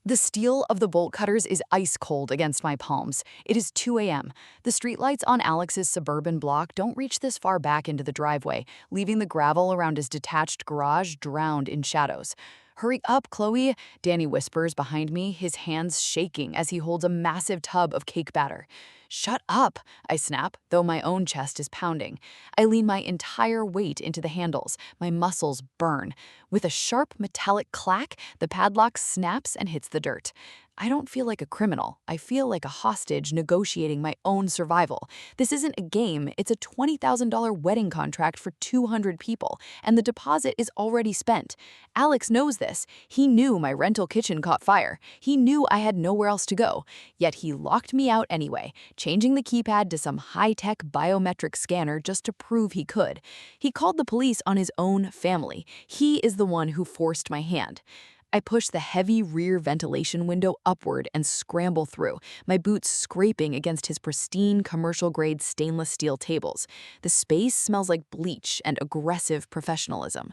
The steel of the bolt cutters is ice cold against my palms. It is 2 a.m. The streetlights on Alex's suburban block don't reach this far back into the driveway, leaving the gravel around his detached garage drowned in shadows. Hurry up, Chloe, Danny whispers behind me, his hands shaking as he holds a massive tub of cake batter. Shut up, I snap, though my own chest is pounding. I lean my entire weight into the handles. My muscles burn. With a sharp metallic clack, the padlock snaps and hits the dirt. I don't feel like a criminal. I feel like a hostage negotiating my own survival. This isn't a game, it's a $20,000 wedding contract for 200 people, and the deposit is already spent. Alex knows this. He knew my rental kitchen caught fire. He knew I had nowhere else to go. Yet he locked me out anyway, changing the keypad to some high-tech biometric scanner just to prove he could. He called the police on his own family. He is the one who forced my hand. I push the heavy rear ventilation window upward and scramble through, my boots scraping against his pristine commercial-grade stainless steel tables. The space smells like bleach and aggressive professionalism.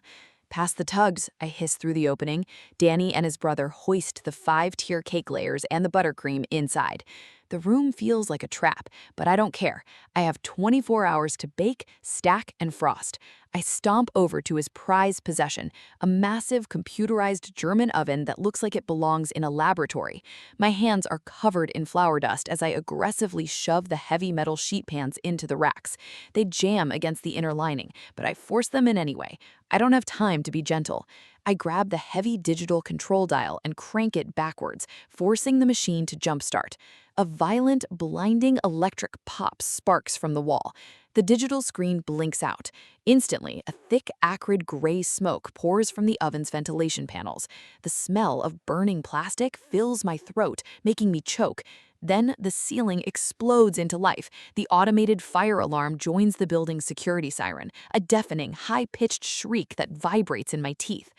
Past the tugs, I hiss through the opening. Danny and his brother hoist the 5-tier cake layers and the buttercream inside. The room feels like a trap, but I don't care. I have 24 hours to bake, stack, and frost. I stomp over to his prized possession, a massive computerized German oven that looks like it belongs in a laboratory. My hands are covered in flour dust as I aggressively shove the heavy metal sheet pans into the racks. They jam against the inner lining, but I force them in anyway. I don't have time to be gentle. I grab the heavy digital control dial and crank it backwards, forcing the machine to jumpstart. A violent, blinding electric pop sparks from the wall. The digital screen blinks out. Instantly, a thick, acrid gray smoke pours from the oven's ventilation panels. The smell of burning plastic fills my throat, making me choke. Then the ceiling explodes into life. The automated fire alarm joins the building's security siren, a deafening, high-pitched shriek that vibrates in my teeth.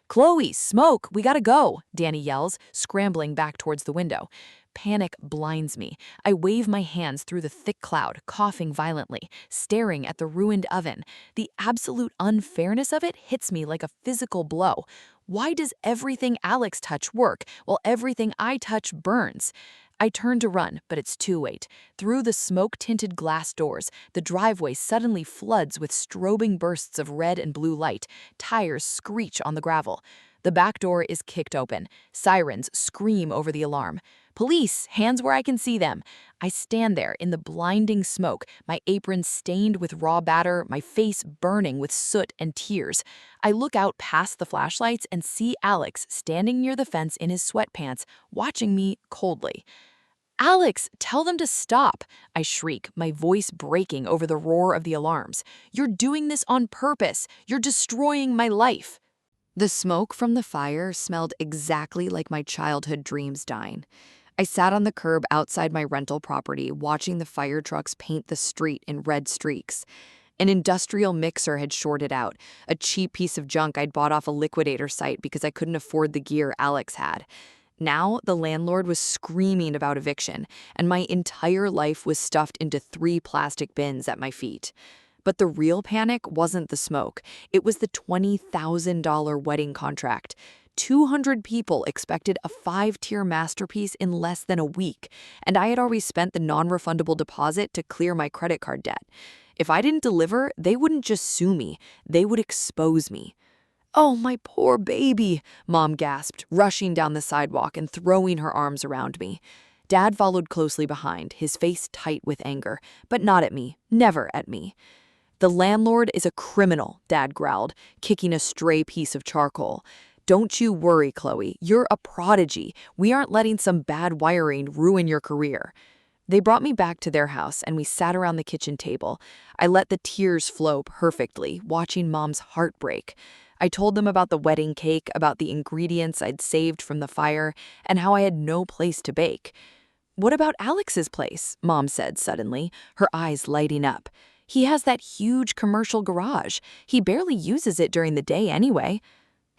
"Chloe, smoke, we gotta go," Danny yells, scrambling back towards the window. Panic blinds me. I wave my hands through the thick cloud, coughing violently, staring at the ruined oven. The absolute unfairness of it hits me like a physical blow. Why does everything Alex touch work, while everything I touch burns? I turn to run, but it's too late. Through the smoke-tinted glass doors, the driveway suddenly floods with strobing bursts of red and blue light. Tires screech on the gravel. The back door is kicked open. Sirens scream over the alarm. "Police, hands where I can see them." I stand there in the blinding smoke, my apron stained with raw batter, my face burning with soot and tears. I look out past the flashlights and see Alex standing near the fence in his sweatpants, watching me coldly. "Alex, tell them to stop," I shriek, my voice breaking over the roar of the alarms. "You're doing this on purpose. You're destroying my life." The smoke from the fire smelled exactly like my childhood dreams dying. I sat on the curb outside my rental property, watching the fire trucks paint the street in red streaks. An industrial mixer had shorted out, a cheap piece of junk I'd bought off a liquidator site because I couldn't afford the gear Alex had. Now, the landlord was screaming about eviction, and my entire life was stuffed into 3 plastic bins at my feet. But the real panic wasn't the smoke. It was the $20,000 wedding contract. 200 people expected a 5-tier masterpiece in less than a week, and I had already spent the non-refundable deposit to clear my credit card debt. If I didn't deliver, they wouldn't just sue me, they would expose me. "Oh, my poor baby," Mom gasped, rushing down the sidewalk and throwing her arms around me. Dad followed closely behind, his face tight with anger, but not at me, never at me. "The landlord is a criminal," Dad growled, kicking a stray piece of charcoal. "Don't you worry, Chloe. You're a prodigy. We aren't letting some bad wiring ruin your career." They brought me back to their house, and we sat around the kitchen table. I let the tears flow perfectly, watching Mom's heart break. I told them about the wedding cake, about the ingredients I'd saved from the fire, and how I had no place to bake. "What about Alex's place?" Mom said suddenly, her eyes lighting up. "He has that huge commercial garage. He barely uses it during the day anyway."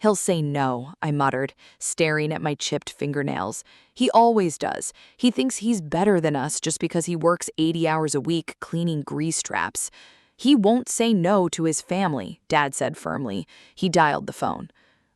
"He'll say no," I muttered, staring at my chipped fingernails. "He always does. He thinks he's better than us just because he works 80 hours a week cleaning grease traps." "He won't say no to his family," Dad said firmly. He dialed the phone.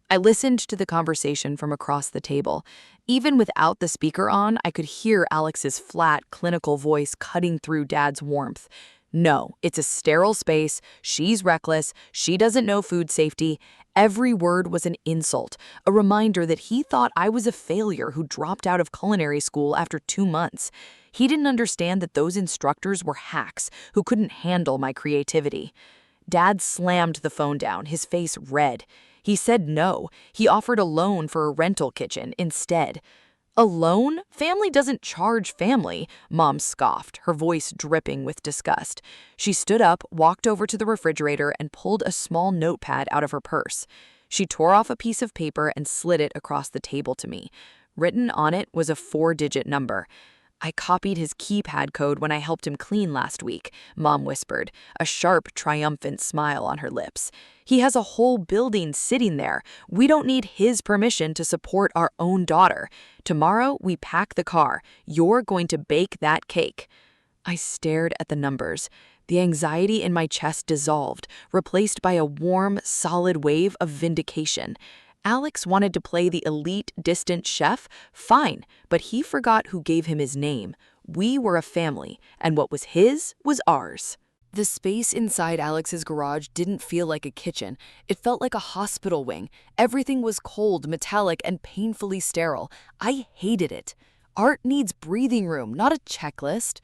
I listened to the conversation from across the table. Even without the speaker on, I could hear Alex's flat, clinical voice cutting through Dad's warmth. No, it's a sterile space. She's reckless. She doesn't know food safety. Every word was an insult, a reminder that he thought I was a failure who dropped out of culinary school after 2 months. He didn't understand that those instructors were hacks who couldn't handle my creativity. Dad slammed the phone down, his face red. He said no. He offered a loan for a rental kitchen instead. A loan? Family doesn't charge family, Mom scoffed, her voice dripping with disgust. She stood up, walked over to the refrigerator, and pulled a small notepad out of her purse. She tore off a piece of paper and slid it across the table to me. Written on it was a 4-digit number. I copied his keypad code when I helped him clean last week, Mom whispered, a sharp, triumphant smile on her lips. He has a whole building sitting there. We don't need his permission to support our own daughter. Tomorrow, we pack the car. You're going to bake that cake. I stared at the numbers. The anxiety in my chest dissolved, replaced by a warm, solid wave of vindication. Alex wanted to play the elite, distant chef? Fine, but he forgot who gave him his name. We were a family, and what was his was ours. The space inside Alex's garage didn't feel like a kitchen. It felt like a hospital wing. Everything was cold, metallic, and painfully sterile. I hated it. Art needs breathing room, not a checklist.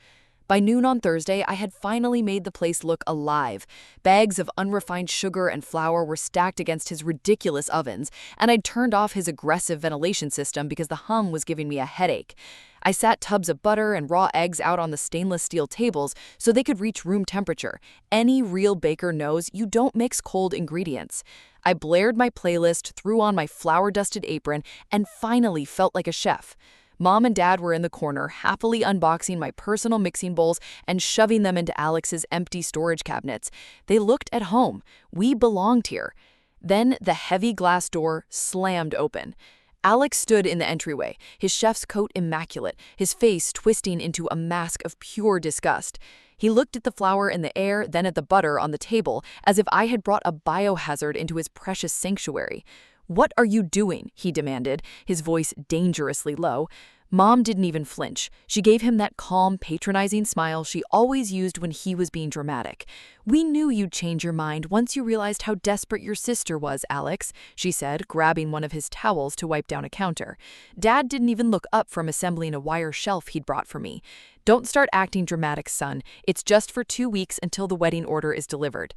By noon on Thursday, I had finally made the place look alive. Bags of unrefined sugar and flour were stacked against his ridiculous ovens, and I'd turned off his aggressive ventilation system because the hum was giving me a headache. I sat tubs of butter and raw eggs out on the stainless steel tables so they could reach room temperature. Any real baker knows you don't mix cold ingredients. I blared my playlist, threw on my flour-dusted apron, and finally felt like a chef. Mom and Dad were in the corner, happily unboxing my personal mixing bowls and shoving them into Alex's empty storage cabinets. They looked at home. We belonged here. Then the heavy glass door slammed open. Alex stood in the entryway, his chef's coat immaculate, his face twisting into a mask of pure disgust. He looked at the flour in the air, then at the butter on the table, as if I had brought a biohazard into his precious sanctuary. "What are you doing?" he demanded, his voice dangerously low. Mom didn't even flinch. She gave him that calm, patronizing smile she always used when he was being dramatic. "We knew you'd change your mind once you realized how desperate your sister was, Alex," she said, grabbing one of his towels to wipe down a counter. Dad didn't even look up from assembling a wire shelf he'd brought for me. "Don't start acting dramatic, son. It's just for 2 weeks until the wedding order is delivered."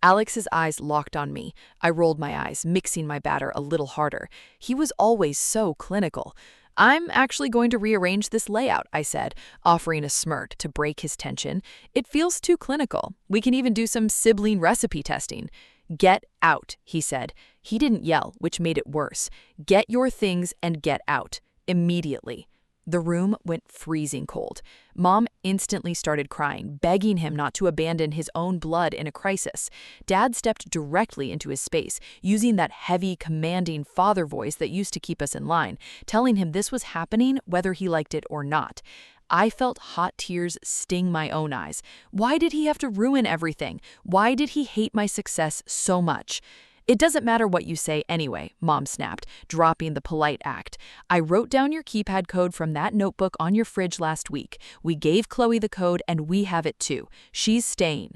Alex's eyes locked on me. I rolled my eyes, mixing my batter a little harder. He was always so clinical. "I'm actually going to rearrange this layout," I said, offering a smirk to break his tension. "It feels too clinical. We can even do some sibling recipe testing." "Get out," he said. He didn't yell, which made it worse. "Get your things and get out. Immediately." The room went freezing cold. Mom instantly started crying, begging him not to abandon his own blood in a crisis. Dad stepped directly into his space, using that heavy, commanding father voice that used to keep us in line, telling him this was happening whether he liked it or not. I felt hot tears sting my own eyes. Why did he have to ruin everything? Why did he hate my success so much? "It doesn't matter what you say anyway," Mom snapped, dropping the polite act. "I wrote down your keypad code from that notebook on your fridge last week. We gave Chloe the code and we have it too. She's staying."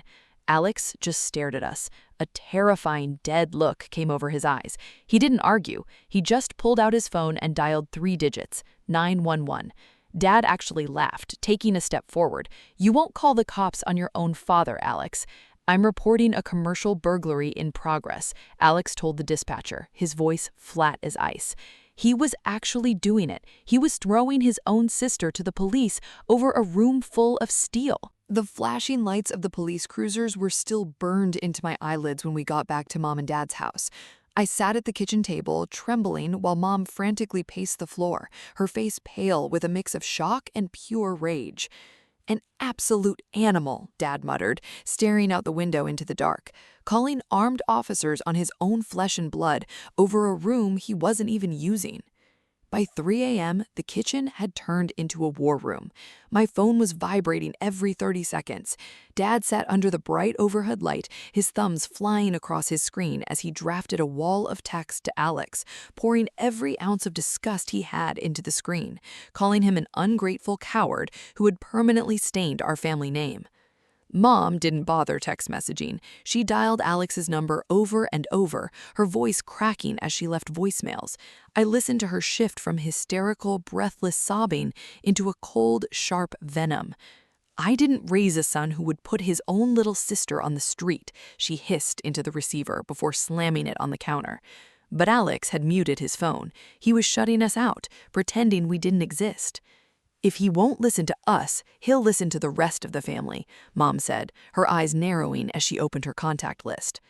Alex just stared at us. A terrifying, dead look came over his eyes. He didn't argue. He just pulled out his phone and dialed 3 digits, 911. Dad actually laughed, taking a step forward. "You won't call the cops on your own father, Alex." "I'm reporting a commercial burglary in progress," Alex told the dispatcher, his voice flat as ice. He was actually doing it. He was throwing his own sister to the police over a room full of steel. The flashing lights of the police cruisers were still burned into my eyelids when we got back to Mom and Dad's house. I sat at the kitchen table, trembling, while Mom frantically paced the floor, her face pale with a mix of shock and pure rage. "An absolute animal," Dad muttered, staring out the window into the dark, calling armed officers on his own flesh and blood over a room he wasn't even using. By 3 a.m., the kitchen had turned into a war room. My phone was vibrating every 30 seconds. Dad sat under the bright overhead light, his thumbs flying across his screen as he drafted a wall of text to Alex, pouring every ounce of disgust he had into the screen, calling him an ungrateful coward who had permanently stained our family name. Mom didn't bother text messaging. She dialed Alex's number over and over, her voice cracking as she left voicemails. I listened to her shift from hysterical, breathless sobbing into a cold, sharp venom. I didn't raise a son who would put his own little sister on the street, she hissed into the receiver before slamming it on the counter. But Alex had muted his phone. He was shutting us out, pretending we didn't exist. If he won't listen to us, he'll listen to the rest of the family, Mom said, her eyes narrowing as she opened her contact list.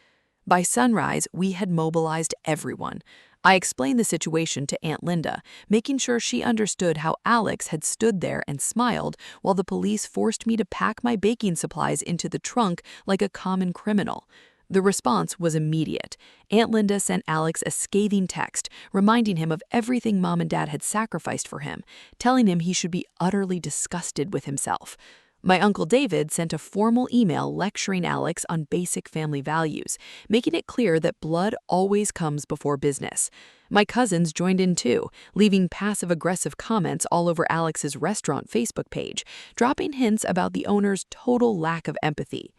By sunrise, we had mobilized everyone. I explained the situation to Aunt Linda, making sure she understood how Alex had stood there and smiled while the police forced me to pack my baking supplies into the trunk like a common criminal. The response was immediate. Aunt Linda sent Alex a scathing text, reminding him of everything Mom and Dad had sacrificed for him, telling him he should be utterly disgusted with himself. My Uncle David sent a formal email lecturing Alex on basic family values, making it clear that blood always comes before business. My cousins joined in too, leaving passive-aggressive comments all over Alex's restaurant Facebook page, dropping hints about the owner's total lack of empathy.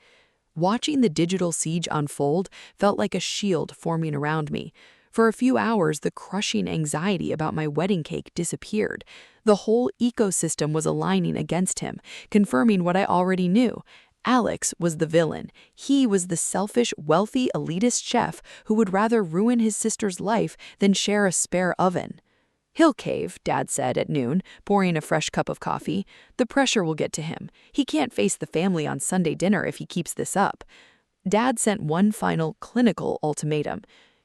Watching the digital siege unfold felt like a shield forming around me. For a few hours, the crushing anxiety about my wedding cake disappeared. The whole ecosystem was aligning against him, confirming what I already knew. Alex was the villain. He was the selfish, wealthy, elitist chef who would rather ruin his sister's life than share a spare oven. "He'll cave," Dad said at noon, pouring a fresh cup of coffee. "The pressure will get to him. He can't face the family on Sunday dinner if he keeps this up." Dad sent one final, clinical ultimatum.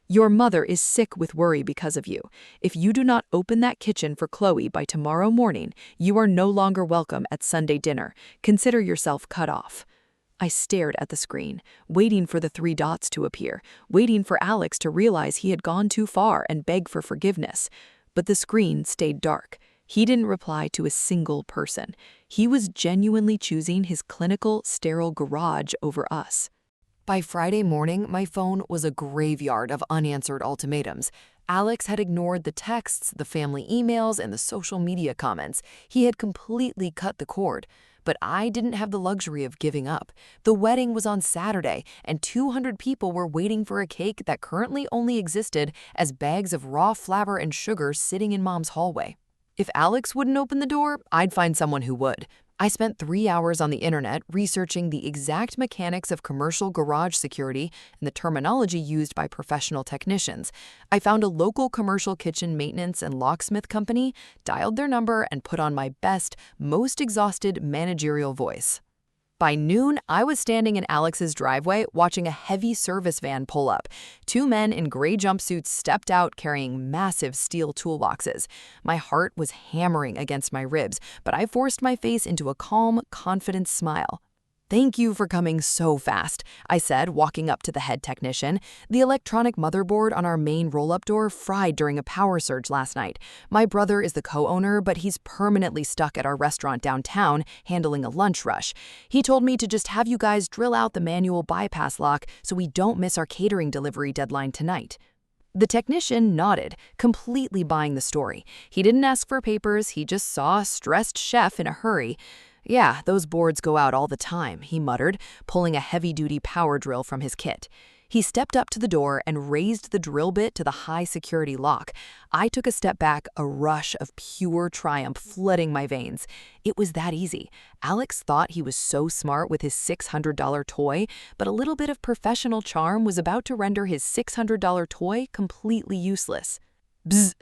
"Your mother is sick with worry because of you. If you do not open that kitchen for Chloe by tomorrow morning, you are no longer welcome at Sunday dinner. Consider yourself cut off." I stared at the screen, waiting for the 3 dots to appear, waiting for Alex to realize he had gone too far and beg for forgiveness. But the screen stayed dark. He didn't reply to a single person. He was genuinely choosing his clinical, sterile garage over us. By Friday morning, my phone was a graveyard of unanswered ultimatums. Alex had ignored the texts, the family emails, and the social media comments. He had completely cut the cord. But I didn't have the luxury of giving up. The wedding was on Saturday, and 200 people were waiting for a cake that currently only existed as bags of raw flour and sugar sitting in Mom's hallway. If Alex wouldn't open the door, I'd find someone who would. I spent 3 hours on the internet researching the exact mechanics of commercial garage security and the terminology used by professional technicians. I found a local commercial kitchen maintenance and locksmith company, dialed their number, and put on my best, most exhausted managerial voice. By noon, I was standing in Alex's driveway watching a heavy service van pull up. 2 men in gray jumpsuits stepped out carrying massive steel toolboxes. My heart was hammering against my ribs, but I forced my face into a calm, confident smile. "Thank you for coming so fast," I said, walking up to the head technician. "The electronic motherboard on our main roll-up door fried during a power surge last night. My brother is the co-owner, but he's permanently stuck at our restaurant downtown, handling a lunch rush. He told me to just have you guys drill out the manual bypass lock so we don't miss our catering delivery deadline tonight." The technician nodded, completely buying the story. He didn't ask for papers, he just saw a stressed chef in a hurry. "Yeah, those boards go out all the time," he muttered, pulling a heavy-duty power drill from his kit. He stepped up to the door and raised the drill bit to the high-security lock. I took a step back, a rush of pure triumph flooding my veins. It was that easy. Alex thought he was so smart with his $600 toy, but a little bit of professional charm was about to render his $600 toy completely useless. Bzz!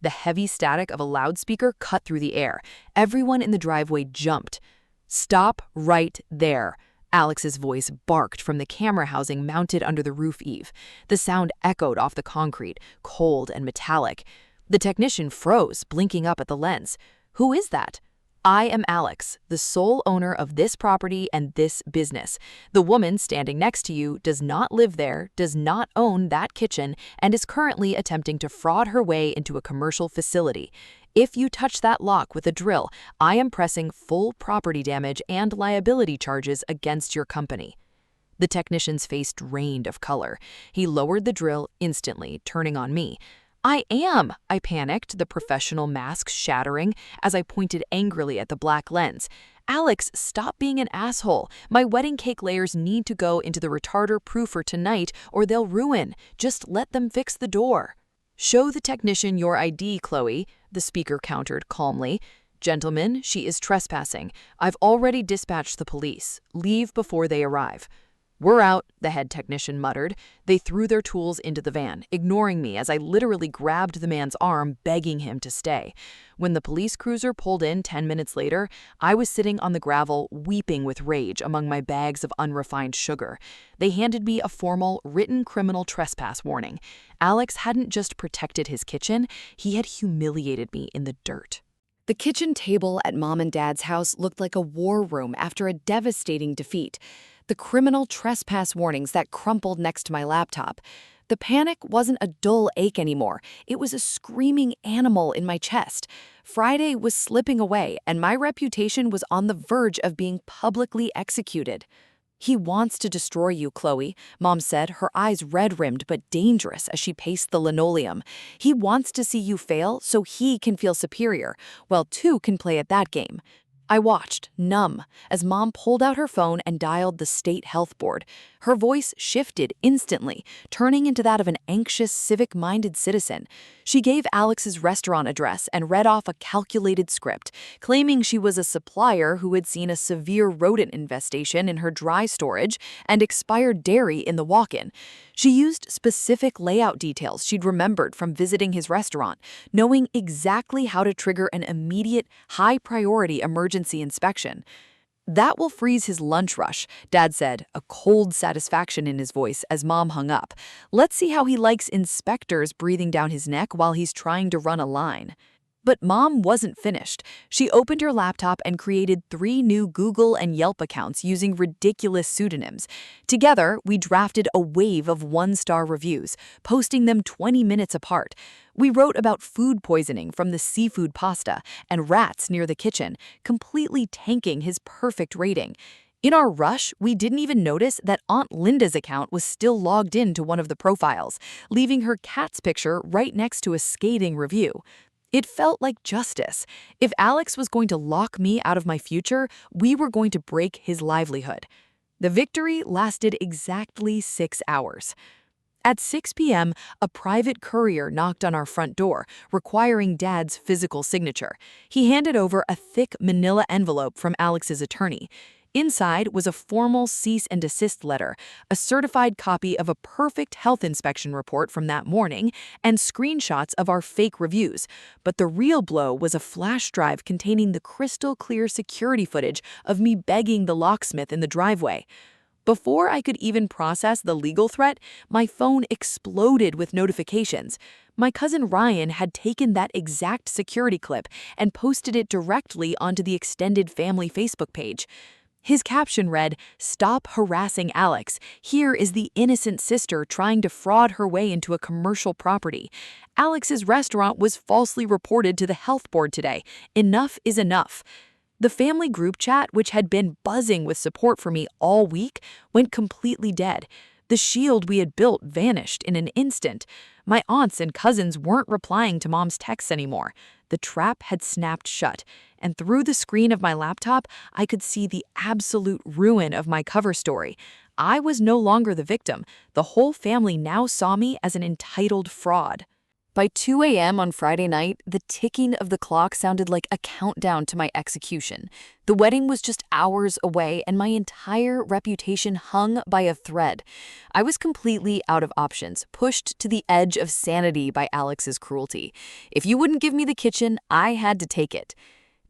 The heavy static of a loudspeaker cut through the air. Everyone in the driveway jumped. "Stop right there," Alex's voice barked from the camera housing mounted under the roof eave. The sound echoed off the concrete, cold and metallic. The technician froze, blinking up at the lens. "Who is that?" I am Alex, the sole owner of this property and this business. The woman standing next to you does not live there, does not own that kitchen, and is currently attempting to fraud her way into a commercial facility. If you touch that lock with a drill, I am pressing full property damage and liability charges against your company." The technician's face drained of color. He lowered the drill instantly, turning on me. "I am!" I panicked, the professional mask shattering as I pointed angrily at the black lens. "Alex, stop being an asshole. My wedding cake layers need to go into the retarder proofer tonight or they'll ruin. Just let them fix the door." "Show the technician your ID, Chloe," the speaker countered calmly. "Gentlemen, she is trespassing. I've already dispatched the police. Leave before they arrive." "We're out," the head technician muttered. They threw their tools into the van, ignoring me as I literally grabbed the man's arm, begging him to stay. When the police cruiser pulled in 10 minutes later, I was sitting on the gravel, weeping with rage among my bags of unrefined sugar. They handed me a formal, written criminal trespass warning. Alex hadn't just protected his kitchen, he had humiliated me in the dirt. The kitchen table at Mom and Dad's house looked like a war room after a devastating defeat. The criminal trespass warnings that crumpled next to my laptop. The panic wasn't a dull ache anymore. It was a screaming animal in my chest. Friday was slipping away, and my reputation was on the verge of being publicly executed. "He wants to destroy you, Chloe," Mom said, her eyes red-rimmed but dangerous as she paced the linoleum. "He wants to see you fail so he can feel superior, while two can play at that game." I watched, numb, as Mom pulled out her phone and dialed the state health board. Her voice shifted instantly, turning into that of an anxious, civic-minded citizen. She gave Alex's restaurant address and read off a calculated script, claiming she was a supplier who had seen a severe rodent infestation in her dry storage and expired dairy in the walk-in. She used specific layout details she'd remembered from visiting his restaurant, knowing exactly how to trigger an immediate, high-priority emergency inspection. "That will freeze his lunch rush," Dad said, a cold satisfaction in his voice as Mom hung up. "Let's see how he likes inspectors breathing down his neck while he's trying to run a line." But Mom wasn't finished. She opened her laptop and created 3 new Google and Yelp accounts using ridiculous pseudonyms. Together, we drafted a wave of 1-star reviews, posting them 20 minutes apart. We wrote about food poisoning from the seafood pasta and rats near the kitchen, completely tanking his perfect rating. In our rush, we didn't even notice that Aunt Linda's account was still logged into one of the profiles, leaving her cat's picture right next to a scathing review. It felt like justice. If Alex was going to lock me out of my future, we were going to break his livelihood. The victory lasted exactly 6 hours. At 6 p.m., a private courier knocked on our front door, requiring Dad's physical signature. He handed over a thick manila envelope from Alex's attorney. Inside was a formal cease and desist letter, a certified copy of a perfect health inspection report from that morning, and screenshots of our fake reviews. But the real blow was a flash drive containing the crystal clear security footage of me begging the locksmith in the driveway. Before I could even process the legal threat, my phone exploded with notifications. My cousin Ryan had taken that exact security clip and posted it directly onto the extended family Facebook page. His caption read, "Stop harassing Alex. Here is the innocent sister trying to fraud her way into a commercial property. Alex's restaurant was falsely reported to the health board today. Enough is enough." The family group chat, which had been buzzing with support for me all week, went completely dead. The shield we had built vanished in an instant. My aunts and cousins weren't replying to Mom's texts anymore. The trap had snapped shut, and through the screen of my laptop, I could see the absolute ruin of my cover story. I was no longer the victim. The whole family now saw me as an entitled fraud. By 2 a.m. on Friday night, the ticking of the clock sounded like a countdown to my execution. The wedding was just hours away, and my entire reputation hung by a thread. I was completely out of options, pushed to the edge of sanity by Alex's cruelty. If you wouldn't give me the kitchen, I had to take it.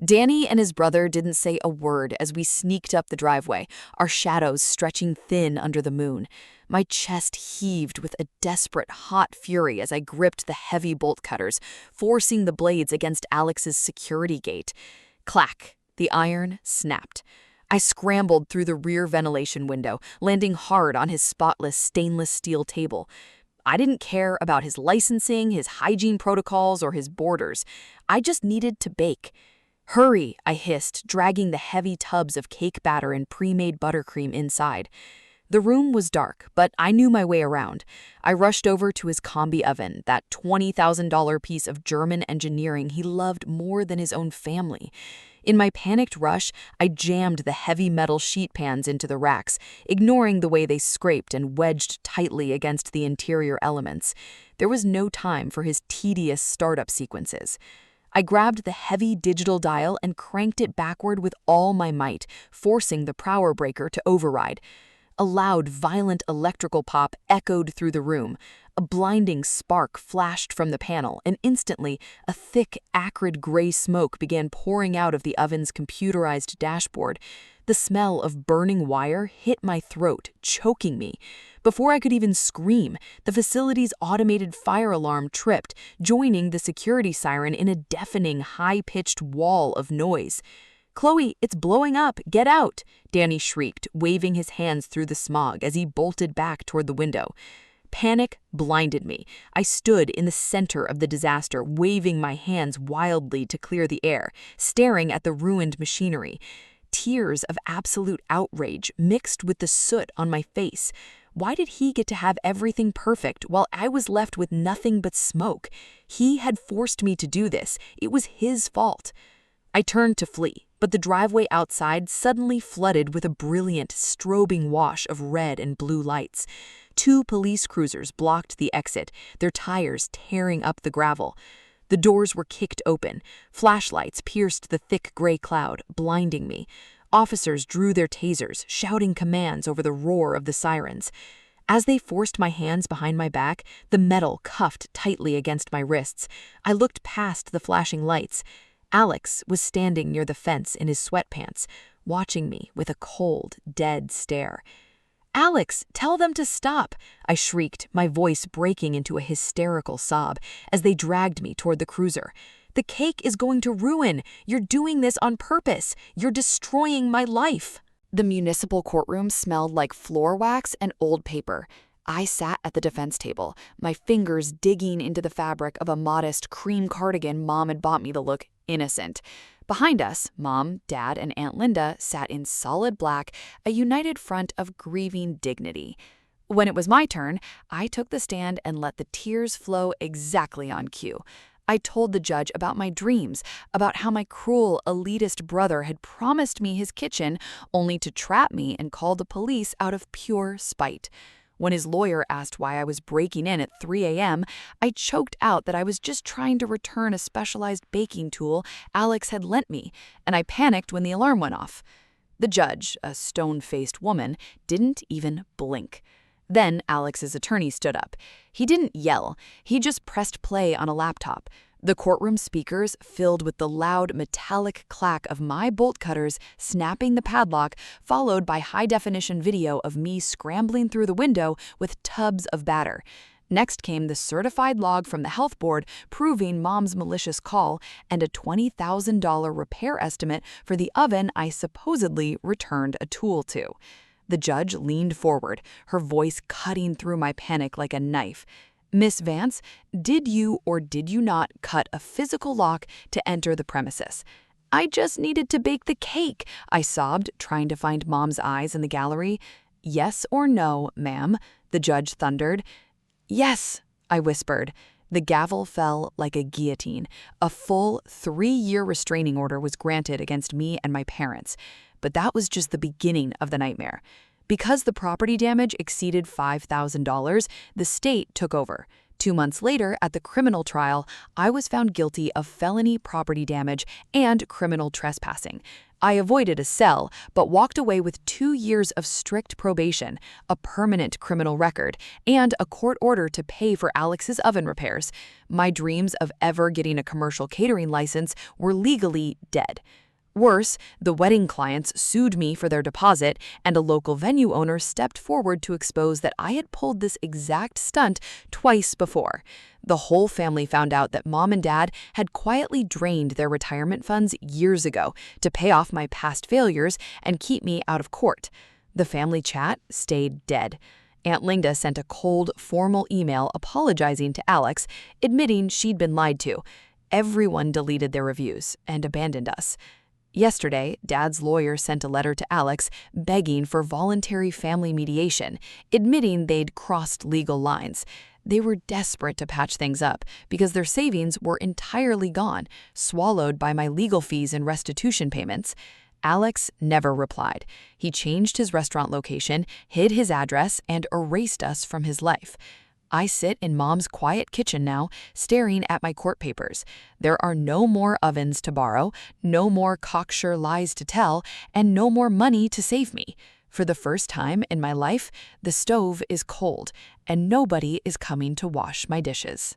Danny and his brother didn't say a word as we sneaked up the driveway, our shadows stretching thin under the moon. My chest heaved with a desperate, hot fury as I gripped the heavy bolt cutters, forcing the blades against Alex's security gate. Clack! The iron snapped. I scrambled through the rear ventilation window, landing hard on his spotless stainless steel table. I didn't care about his licensing, his hygiene protocols, or his borders. I just needed to bake. "Hurry," I hissed, dragging the heavy tubs of cake batter and pre-made buttercream inside. The room was dark, but I knew my way around. I rushed over to his combi oven, that $20,000 piece of German engineering he loved more than his own family. In my panicked rush, I jammed the heavy metal sheet pans into the racks, ignoring the way they scraped and wedged tightly against the interior elements. There was no time for his tedious startup sequences. I grabbed the heavy digital dial and cranked it backward with all my might, forcing the power breaker to override. A loud, violent electrical pop echoed through the room. A blinding spark flashed from the panel, and instantly, a thick, acrid gray smoke began pouring out of the oven's computerized dashboard. The smell of burning wire hit my throat, choking me. Before I could even scream, the facility's automated fire alarm tripped, joining the security siren in a deafening, high-pitched wall of noise. "Chloe, it's blowing up! Get out!" Danny shrieked, waving his hands through the smog as he bolted back toward the window. Panic blinded me. I stood in the center of the disaster, waving my hands wildly to clear the air, staring at the ruined machinery. Tears of absolute outrage mixed with the soot on my face. Why did he get to have everything perfect while I was left with nothing but smoke? He had forced me to do this. It was his fault. I turned to flee, but the driveway outside suddenly flooded with a brilliant, strobing wash of red and blue lights. 2 police cruisers blocked the exit, their tires tearing up the gravel. The doors were kicked open. Flashlights pierced the thick gray cloud, blinding me. Officers drew their tasers, shouting commands over the roar of the sirens. As they forced my hands behind my back, the metal cuffed tightly against my wrists. I looked past the flashing lights. Alex was standing near the fence in his sweatpants, watching me with a cold, dead stare. "Alex, tell them to stop!" I shrieked, my voice breaking into a hysterical sob as they dragged me toward the cruiser. "The cake is going to ruin! You're doing this on purpose! You're destroying my life!" The municipal courtroom smelled like floor wax and old paper. I sat at the defense table, my fingers digging into the fabric of a modest cream cardigan Mom had bought me to look innocent. Behind us, Mom, Dad, and Aunt Linda sat in solid black, a united front of grieving dignity. When it was my turn, I took the stand and let the tears flow exactly on cue. I told the judge about my dreams, about how my cruel, elitist brother had promised me his kitchen only to trap me and call the police out of pure spite. When his lawyer asked why I was breaking in at 3 a.m., I choked out that I was just trying to return a specialized baking tool Alex had lent me, and I panicked when the alarm went off. The judge, a stone-faced woman, didn't even blink. Then Alex's attorney stood up. He didn't yell. He just pressed play on a laptop. The courtroom speakers filled with the loud metallic clack of my bolt cutters snapping the padlock, followed by high-definition video of me scrambling through the window with tubs of batter. Next came the certified log from the health board proving Mom's malicious call and a $20,000 repair estimate for the oven I supposedly returned a tool to. The judge leaned forward, her voice cutting through my panic like a knife. "Miss Vance, did you or did you not cut a physical lock to enter the premises?" "I just needed to bake the cake," I sobbed, trying to find Mom's eyes in the gallery. "Yes or no, ma'am?" the judge thundered. "Yes," I whispered. The gavel fell like a guillotine. A full 3-year restraining order was granted against me and my parents. But that was just the beginning of the nightmare. Because the property damage exceeded $5,000, the state took over. 2 months later, at the criminal trial, I was found guilty of felony property damage and criminal trespassing. I avoided a cell, but walked away with 2 years of strict probation, a permanent criminal record, and a court order to pay for Alex's oven repairs. My dreams of ever getting a commercial catering license were legally dead. Worse, the wedding clients sued me for their deposit, and a local venue owner stepped forward to expose that I had pulled this exact stunt twice before. The whole family found out that mom and dad had quietly drained their retirement funds years ago to pay off my past failures and keep me out of court. The family chat stayed dead. Aunt Linda sent a cold, formal email apologizing to Alex, admitting she'd been lied to. Everyone deleted their reviews and abandoned us. Yesterday, Dad's lawyer sent a letter to Alex begging for voluntary family mediation, admitting they'd crossed legal lines. They were desperate to patch things up because their savings were entirely gone, swallowed by my legal fees and restitution payments. Alex never replied. He changed his restaurant location, hid his address, and erased us from his life. I sit in Mom's quiet kitchen now, staring at my court papers. There are no more ovens to borrow, no more cocksure lies to tell, and no more money to save me. For the first time in my life, the stove is cold, and nobody is coming to wash my dishes.